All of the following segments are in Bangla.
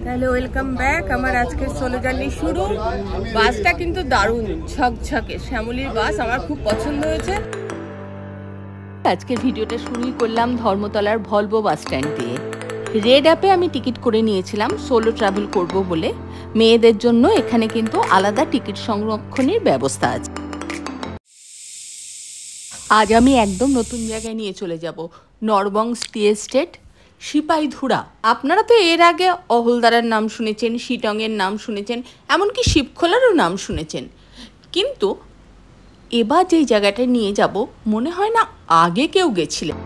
তাহলে ওয়েলকাম ব্যাক। আমার আজকের সোলো জার্নি শুরু। বাসটা কিন্তু দারুণ ঝকঝকে শ্যামলীর বাস, আমার খুব পছন্দ হয়েছে। আজকের ভিডিওটা শুরুই করলাম ধর্মতলার ভলভো বাস স্ট্যান্ড দিয়ে। রেড অ্যাপে আমি টিকিট করে নিয়েছিলাম সোলো ট্রাভেল করব বলে। মেয়েদের জন্য এখানে কিন্তু আলাদা টিকিট সংরক্ষণের ব্যবস্থা আছে। আজ আমি একদম নতুন জায়গায় নিয়ে চলে যাব, নরবংস টি এস্টেট, সিপাহীধুরা। আপনারা তো এর আগে অহলদারার নাম শুনেছেন, শিটংয়ের নাম শুনেছেন, এমনকি শিবখোলারও নাম শুনেছেন, কিন্তু এবার যেই জায়গাটায় নিয়ে যাব মনে হয় না আগে কেউ গেছিলেন।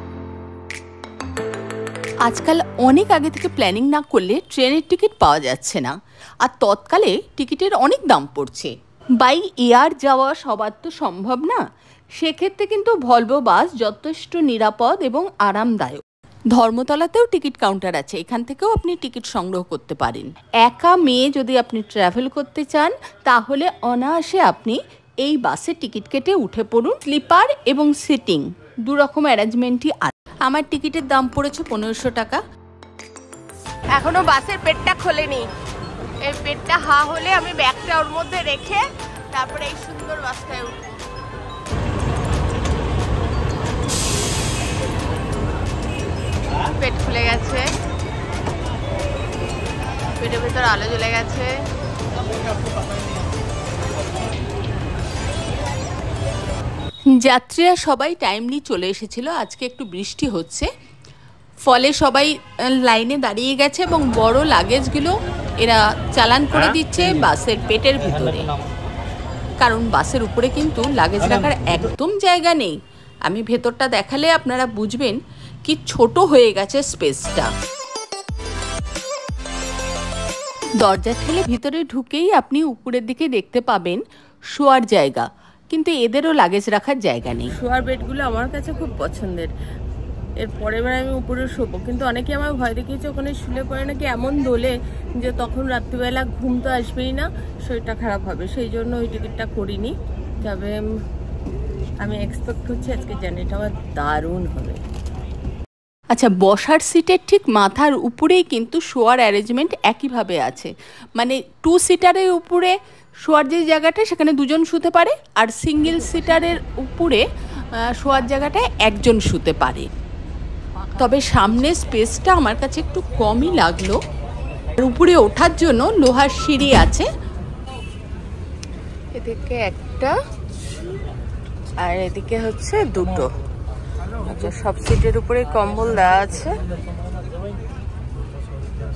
আজকাল অনেক আগে থেকে প্ল্যানিং না করলে ট্রেনের টিকিট পাওয়া যাচ্ছে না, আর তৎকালে টিকিটের অনেক দাম পড়ছে। বাই এয়ার যাওয়া সবার তো সম্ভব না, সেক্ষেত্রে কিন্তু ভলভো বাস যথেষ্ট নিরাপদ এবং আরামদায়ক। ধর্মতলাতেও টিকিট কাউন্টার আছে, এখান থেকেও আপনি টিকিট সংগ্রহ করতে পারেন। একা মেয়ে যদি আপনি ট্রাভেল করতে চান তাহলে অনায়াসে আপনি এই বাসে টিকিট কেটে উঠে পড়ুন। স্লিপার এবং সিটিং দু রকম অ্যারেঞ্জমেন্টই আছে। আমার টিকিটের দাম পড়েছে 1500 টাকা। এখনো বাসের পেটটা খোলেনি। এই পেটটা হা হলে আমি ব্যাগটা ওর মধ্যে রেখে তারপরে এই সুন্দর বাসটায় উঠব। পেট খুলে গেছে, পেটের ভেতর আলো জ্বলে গেছে। যাত্রীরা সবাই টাইমলি চলে এসেছিল। আজকে একটু বৃষ্টি হচ্ছে, ফলে সবাই লাইনে দাঁড়িয়ে গেছে এবং বড় লাগেজগুলো এরা চালান করে দিচ্ছে বাসের পেটের ভিতরে, কারণ বাসের উপরে কিন্তু লাগেজ রাখার একদম জায়গা নেই। আমি ভেতরটা দেখালে আপনারা বুঝবেন কি ছোট হয়ে গেছে স্পেসটা। দরজা ঠেলে ভিতরে ঢুকেই আপনি উপরের দিকে দেখতে পাবেন শোয়ার জায়গা, কিন্তু এদেরও লাগেজ রাখার জায়গা নেই। শোয়ার বেডগুলো আমার কাছে খুব পছন্দের। এর পরের বার আমি উপরে শোবো, কিন্তু অনেকে আমার ভয় দেখিয়েছে ওখানে শুলে পরে নাকি এমন দোলে যে তখন রাত্রিবেলা ঘুম তো আসবেই না, শরীরটা খারাপ হবে। সেই জন্য ওই টিকিটটা করিনি। তবে আমি এক্সপেক্ট করছি আজকে জার্নিটা আমার দারুণ হবে। আচ্ছা, বসার সিটের ঠিক মাথার উপরেই কিন্তু শোয়ার অ্যারেঞ্জমেন্ট একইভাবে আছে, মানে 2 সিটারের উপরে শোয়ার যে জায়গাটা সেখানে দুজন শুতে পারে, আর সিঙ্গেল সিটারের উপরে শোয়ার জায়গাটায় একজন শুতে পারে। তবে সামনের স্পেসটা আমার কাছে একটু কমই লাগলো। আর উপরে ওঠার জন্য লোহার সিঁড়ি আছে, এদিকে একটা আর এদিকে হচ্ছে দুটো। আচ্ছা, সব সিটের উপরে কম্বল দেওয়া আছে,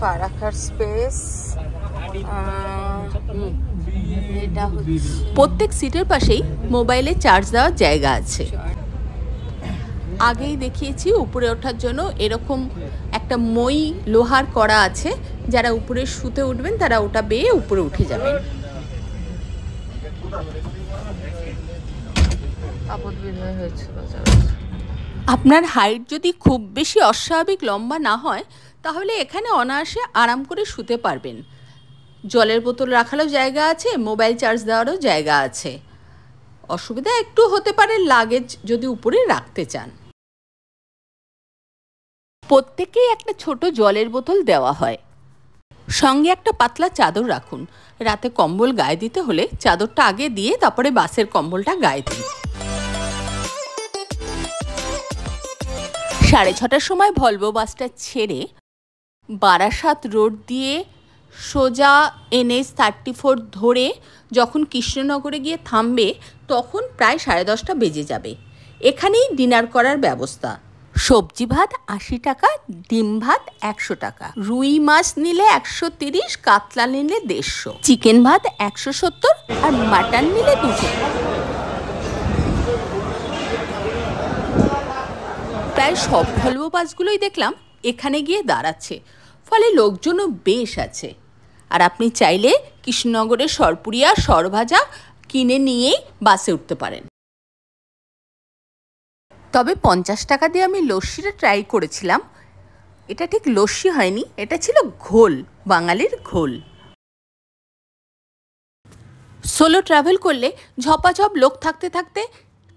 পা রাখার স্পেস। প্রত্যেক সিটের পাশেই মোবাইলে চার্জ দেওয়ার জায়গা আছে। আগেই দেখিয়েছি উপরে ওঠার জন্য এরকম একটা মই লোহার করা আছে, যারা উপরে শুতে উঠবেন তারা ওটা বেয়ে উপরে উঠে যাবেন। আপনার হাইট যদি খুব বেশি অস্বাভাবিক লম্বা না হয় তাহলে এখানে অনায়াসে আরাম করে শুতে পারবেন। জলের বোতল রাখারও জায়গা আছে, মোবাইল চার্জ দেওয়ারও জায়গা আছে। অসুবিধা একটু হতে পারে লাগেজ যদি উপরে রাখতে চান। প্রত্যেকেই একটা ছোট জলের বোতল দেওয়া হয়, সঙ্গে একটা পাতলা চাদর রাখুন। রাতে কম্বল গায়ে দিতে হলে চাদরটা আগে দিয়ে তারপরে বাসের কম্বলটা গায়ে দিন। 6:30টার সময় ভলভো বাসটা ছেড়ে বারাসাত রোড দিয়ে সোজা NH 34 ধরে যখন কৃষ্ণনগরে গিয়ে থামবে তখন প্রায় 10:30টা বেজে যাবে। এখানেই ডিনার করার ব্যবস্থা। সবজি ভাত 80 টাকা, ডিম ভাত 100 টাকা, রুই মাছ নিলে 130, কাতলা নিলে 150, চিকেন ভাত 170 আর মাটন নিলে 200। প্রায় সব ভলভো বাসগুলোই দেখলাম এখানে গিয়ে দাঁড়াচ্ছে, ফলে লোকজনও বেশ আছে। আর আপনি চাইলে কৃষ্ণনগরের সরপুরিয়া সরভাজা কিনে নিয়েই বাসে উঠতে পারেন। তবে 50 টাকা দিয়ে আমি লস্যিটা ট্রাই করেছিলাম। এটা ঠিক লস্যি হয়নি, এটা ছিল ঘোল, বাঙালির ঘোল। সোলো ট্রাভেল করলে ঝপাঝপ লোক থাকতে থাকতে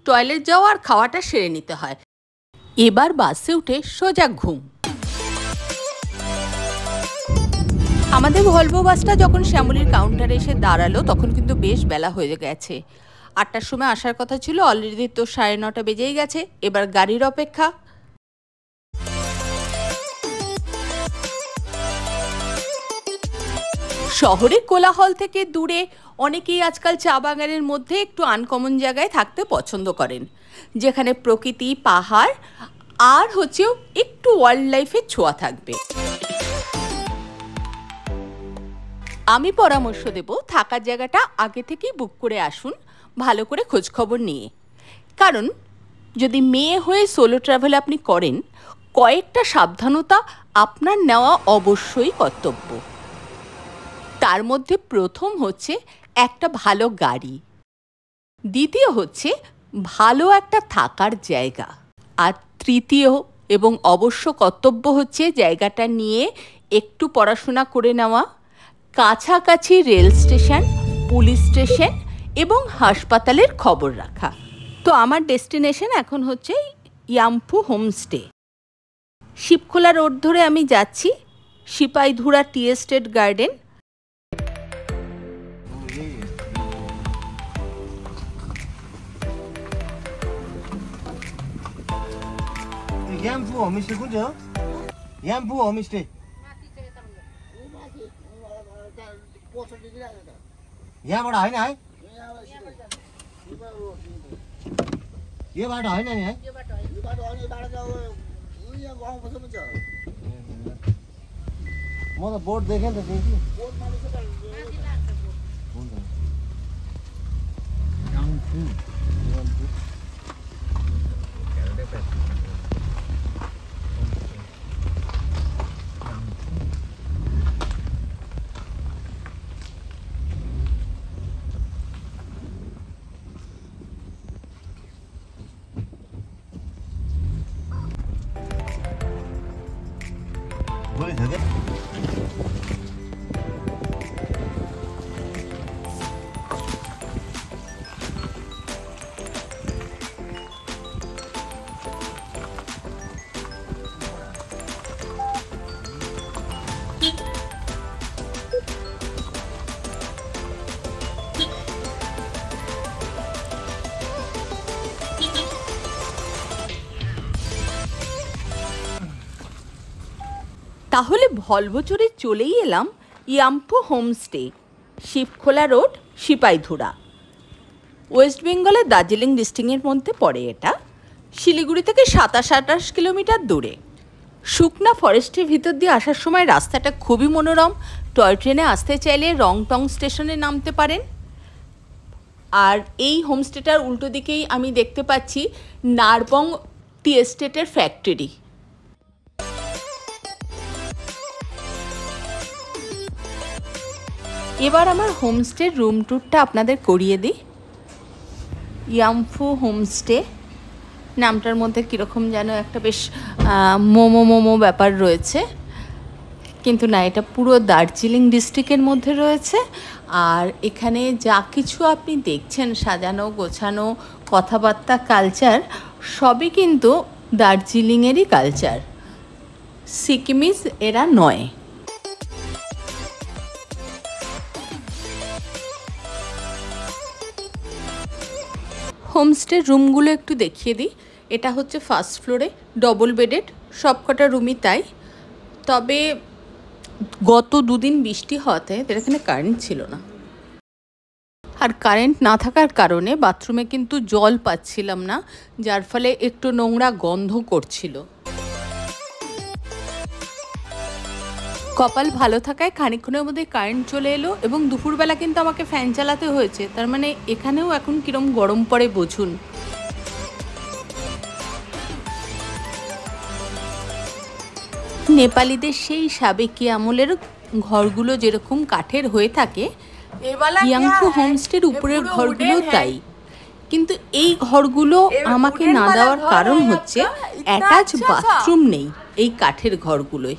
টয়লেট যাওয়া আর খাওয়াটা সেরে নিতে হয়। এবার বাসে উঠে সোজা ঘুম। আমাদের ভলভো বাসটা যখন শ্যামলীর কাউন্টারে এসে দাঁড়ালো তখন কিন্তু বেশ বেলা হয়ে গেছে। 8টার সময় আসার কথা ছিল, অলরেডি তো 9:30 বেজেই গেছে। এবার গাড়ির অপেক্ষা। শহরের কোলাহল থেকে দূরে অনেকেই আজকাল চা বাগানের মধ্যে একটু আনকমন জায়গায় থাকতে পছন্দ করেন, যেখানে প্রকৃতি, পাহাড় আর হচ্ছেও একটু ওয়াইল্ড লাইফের ছোঁয়া থাকবে। আমি পরামর্শ দেব থাকার জায়গাটা আগে থেকেই বুক করে আসুন, ভালো করে খোঁজখবর নিয়ে। কারণ যদি মেয়ে হয়ে সোলো ট্রাভেল আপনি করেন, কয়েকটা সাবধানতা আপনার নেওয়া অবশ্যই কর্তব্য। তার মধ্যে প্রথম হচ্ছে একটা ভালো গাড়ি, দ্বিতীয় হচ্ছে ভালো একটা থাকার জায়গা, আর তৃতীয় এবং অবশ্য কর্তব্য হচ্ছে জায়গাটা নিয়ে একটু পড়াশোনা করে নেওয়া, কাছাকাছি রেল স্টেশন, পুলিশ স্টেশন এবং হাসপাতালের খবর রাখা। তো আমার ডেস্টিনেশন এখন হচ্ছে ইয়াম্ফু হোমস্টে। শিবখোলা রোড ধরে আমি যাচ্ছি সিপাহীধুরা tea estate garden. Yamphu homestay कुन चाहिँ हो? याम्फू होमस्टे यहाँबाट होइन है? यो बाटो होइन नि है? म त बोर्ड देखेँ नि त त्यही बोली छ क्या? তাহলে ভলভো চড়ে চলেই এলাম ইয়াম্ফু হোমস্টে, শিবখোলা রোড, সিপাহীধুরা। ওয়েস্ট বেঙ্গলের দার্জিলিং ডিস্ট্রিক্টের মধ্যে পড়ে এটা। শিলিগুড়ি থেকে 27-28 কিলোমিটার দূরে। শুকনা ফরেস্টের ভিতর দিয়ে আসার সময় রাস্তাটা খুবই মনোরম। টয় ট্রেনে আসতে চাইলে রংটং স্টেশনে নামতে পারেন। আর এই হোমস্টেটার উল্টো দিকেই আমি দেখতে পাচ্ছি নারবং টি এস্টেটের ফ্যাক্টরি। এবার আমার হোমস্টের রুম ট্যুরটা আপনাদের করিয়ে দিই। ইয়াম্ফু হোমস্টে নামটার মধ্যে কীরকম যেন একটা বেশ মোমো ব্যাপার রয়েছে, কিন্তু না, এটা পুরো দার্জিলিং ডিস্ট্রিক্টের মধ্যে রয়েছে। আর এখানে যা কিছু আপনি দেখছেন সাজানো গোছানো, কথাবার্তা, কালচার, সবই কিন্তু দার্জিলিংয়েরই কালচার, সিকিমিজ এরা নয়। হোমস্টের রুমগুলো একটু দেখিয়ে দিই। এটা হচ্ছে ফার্স্ট ফ্লোরে, ডবল বেডেড, সবকটা রুমই তাই। তবে গত 2 দিন বৃষ্টি হওয়াতে এখানে কারেন্ট ছিল না, আর কারেন্ট না থাকার কারণে বাথরুমে কিন্তু জল পাচ্ছিলাম না, যার ফলে একটু নোংরা গন্ধ করছিল। কপাল ভালো থাকায় খানিকক্ষণের মধ্যে কারেন্ট চলে এলো এবং দুপুরবেলা কিন্তু আমাকে ফ্যান চালাতে হয়েছে। তার মানে এখানেও এখন কিরম গরম পড়ে বুঝুন। নেপালিদের সেই সাবেকি আমলের ঘরগুলো যেরকম কাঠের হয়ে থাকে, ইয়াম্ফু হোমস্টের উপরের ঘরগুলো তাই। কিন্তু এই ঘরগুলো আমাকে না দেওয়ার কারণ হচ্ছে অ্যাটাচ বাথরুম নেই এই কাঠের ঘরগুলোয়।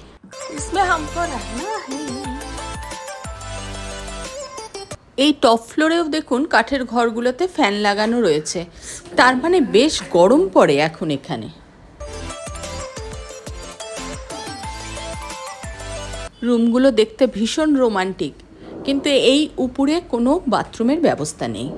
এই টপ ফ্লোরেও দেখুন কাঠের ঘরগুলোতে ফ্যান লাগানো রয়েছে, তার মানে বেশ গরম পড়ে এখন এখানে। রুমগুলো দেখতে ভীষণ রোমান্টিক, কিন্তু এই উপরে কোনো বাথরুমের ব্যবস্থা নেই।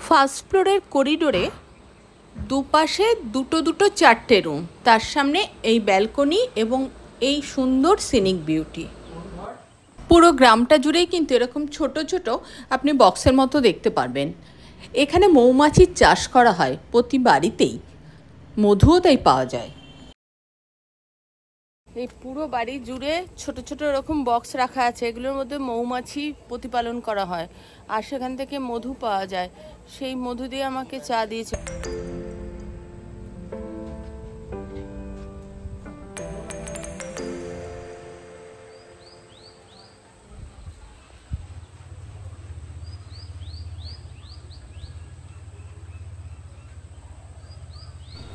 ফার্স্ট ফ্লোরের করিডোরে দুপাশে দুটো চারটে রুম, তার সামনে এই ব্যালকনি এবং এই সুন্দর সিনিক বিউটি। পুরো গ্রামটা জুড়েই কিন্তু এরকম ছোট ছোট আপনি বক্সের মতো দেখতে পারবেন। এখানে মৌমাছির চাষ করা হয় প্রতি বাড়িতেই, মধুও তাই পাওয়া যায়। এই পুরো বাড়ি জুড়ে ছোট ছোট এরকম বক্স রাখা আছে, এগুলোর মধ্যে মৌমাছি প্রতিপালন করা হয় আর সেখান থেকে মধু পাওয়া যায়। সেই মধু দিয়ে আমাকে চা দিয়েছে।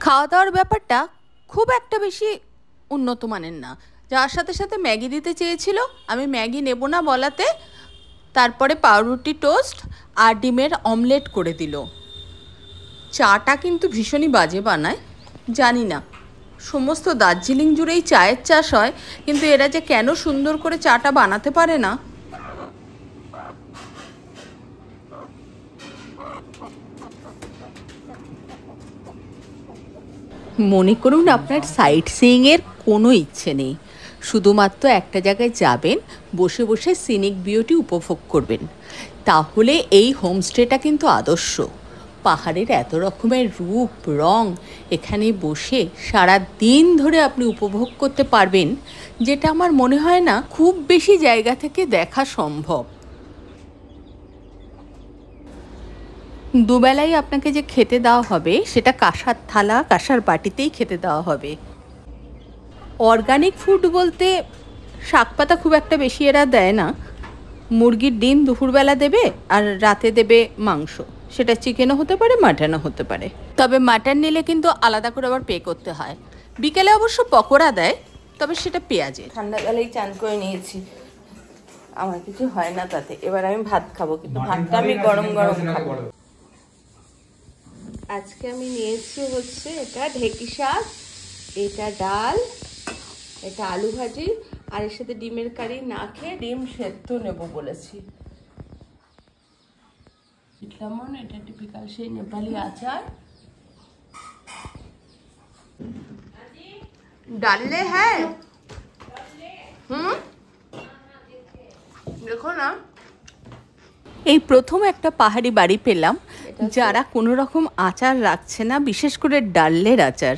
খাওয়া দাওয়ার ব্যাপারটা খুব একটা বেশি উন্নত মানের না। যার সাথে সাথে ম্যাগি দিতে চেয়েছিল, আমি ম্যাগি নেব না বলাতে তারপরে পাউরুটি টোস্ট আর ডিমের অমলেট করে দিল। চাটা কিন্তু ভীষণই বাজে বানায়। জানি না, সমস্ত দার্জিলিং জুড়েই চায়ের চাষ হয়, কিন্তু এরা যে কেন সুন্দর করে চাটা বানাতে পারে না। মনে করুন আপনার সাইট সিইংয়ের কোনো ইচ্ছে নেই, শুধুমাত্র একটা জায়গায় যাবেন, বসে বসে সিনিক বিউটি উপভোগ করবেন, তাহলে এই হোমস্টেটা কিন্তু আদর্শ। পাহাড়ের এত রকমের রূপ রং এখানে বসে সারা দিন ধরে আপনি উপভোগ করতে পারবেন, যেটা আমার মনে হয় না খুব বেশি জায়গা থেকে দেখা সম্ভব। দুবেলাই আপনাকে যে খেতে দেওয়া হবে সেটা কাঁসার থালা কাঁসার বাটিতেই খেতে দেওয়া হবে। অর্গানিক ফুড বলতে শাক পাতা খুব একটা বেশি এরা দেয় না। মুরগির ডিম দুপুরবেলা দেবে আর রাতে দেবে মাংস, সেটা চিকেনও হতে পারে মাটনও হতে পারে। তবে মাটন নিলে কিন্তু আলাদা করে আবার পে করতে হয়। বিকেলে অবশ্য পকোড়া দেয়, তবে সেটা পেঁয়াজের। ঠান্ডাকালেই চান করে নিয়েছি, আমার কিছু হয় না তাতে। এবার আমি ভাত খাবো, কিন্তু ভাতটা আমি গরম গরম খাবো। আজকে আমি নিয়েছি হচ্ছে এটা ঢেকি শাক, এটা ডাল, এটা আলু ভাজি, আর এর সাথে ডিমের কারি না খেয়ে ডিম সেদ্ধ নেব বলেছি। লেমন, এটা টিপিক্যাল সেই নেপালি আচার। ডাললে হ্যাঁ, দেখো না। এই প্রথম একটা পাহাড়ি বাড়ি পেলাম যারা কোনো রকম আচার রাখছে না, বিশেষ করে ডালের আচার।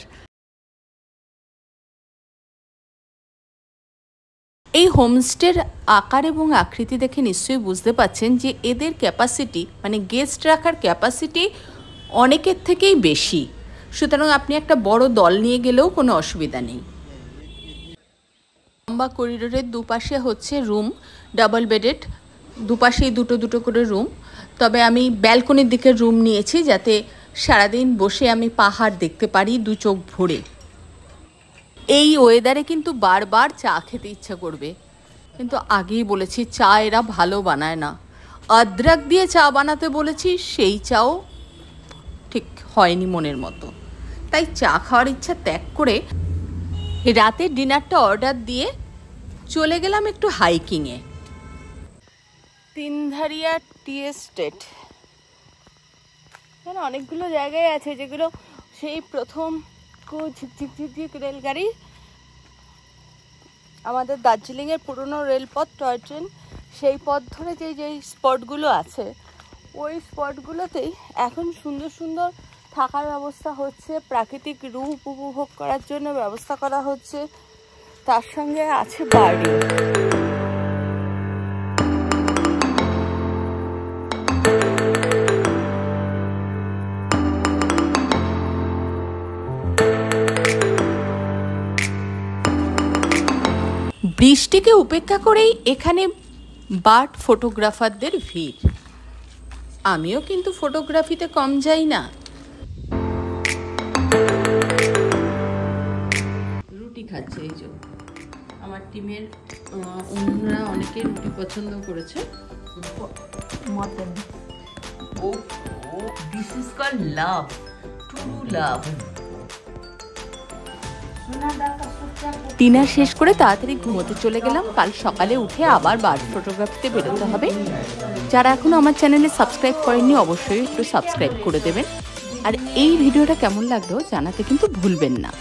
এই হোমস্টের আকার এবং আকৃতি দেখে নিশ্চয়ই বুঝতে পাচ্ছেন যে এদের ক্যাপাসিটি, মানে গেস্ট রাখার ক্যাপাসিটি অনেকের থেকেই বেশি। সুতরাং আপনি একটা বড় দল নিয়ে গেলেও কোনো অসুবিধা নেই। লম্বা করিডোরের দুপাশে হচ্ছে রুম, ডাবল বেডেড, দুপাশেই দুটো করে রুম। তবে আমি ব্যালকনির দিকে রুম নিয়েছি, যাতে সারাদিন বসে আমি পাহাড় দেখতে পারি দু চোখ ভরে। এই ওয়েদারে কিন্তু বারবার চা খেতে ইচ্ছা করবে, কিন্তু আগেই বলেছি চা এরা ভালো বানায় না। অদ্রক দিয়ে চা বানাতে বলেছি, সেই চাও ঠিক হয়নি মনের মতো। তাই চা খাওয়ার ইচ্ছা ত্যাগ করে রাতের ডিনারটা অর্ডার দিয়ে চলে গেলাম একটু হাইকিংয়ে। তিনধারিয়া টি এস্টেট, এখানে অনেকগুলো জায়গায় আছে যেগুলো সেই প্রথম ঝিকঝিক রেলগাড়ি, আমাদের দার্জিলিংয়ের পুরনো রেলপথ, টয় ট্রেন, সেই পথ ধরে যেই স্পটগুলো আছে, ওই স্পটগুলোতেই এখন সুন্দর সুন্দর থাকার ব্যবস্থা হচ্ছে, প্রাকৃতিক রূপ উপভোগ করার জন্য ব্যবস্থা করা হচ্ছে, তার সঙ্গে আছে বাড়ি। বৃষ্টিকে উপেক্ষা করেই এখানে বার্ড ফটোগ্রাফারদের ভিড়। আমিও কিন্তু ফটোগ্রাফিতে কম যাই না। রুটি খাচ্ছে এই যে, আমার টিমের অন্যরা অনেকেই রুটি পছন্দ করেছে। মটন ও this is called love, true love. Dinner শেষ করে তাড়াতাড়ি ঘুমোতে চলে গেলাম। কাল সকালে উঠে আবার বার্ড ফটোগ্রাফিতে বেরোতে হবে। যারা এখনো আমার চ্যানেলে সাবস্ক্রাইব করেননি অবশ্যই একটু সাবস্ক্রাইব করে দেবেন। আর এই ভিডিওটা কেমন লাগলো জানাতে কিন্তু ভুলবেন না।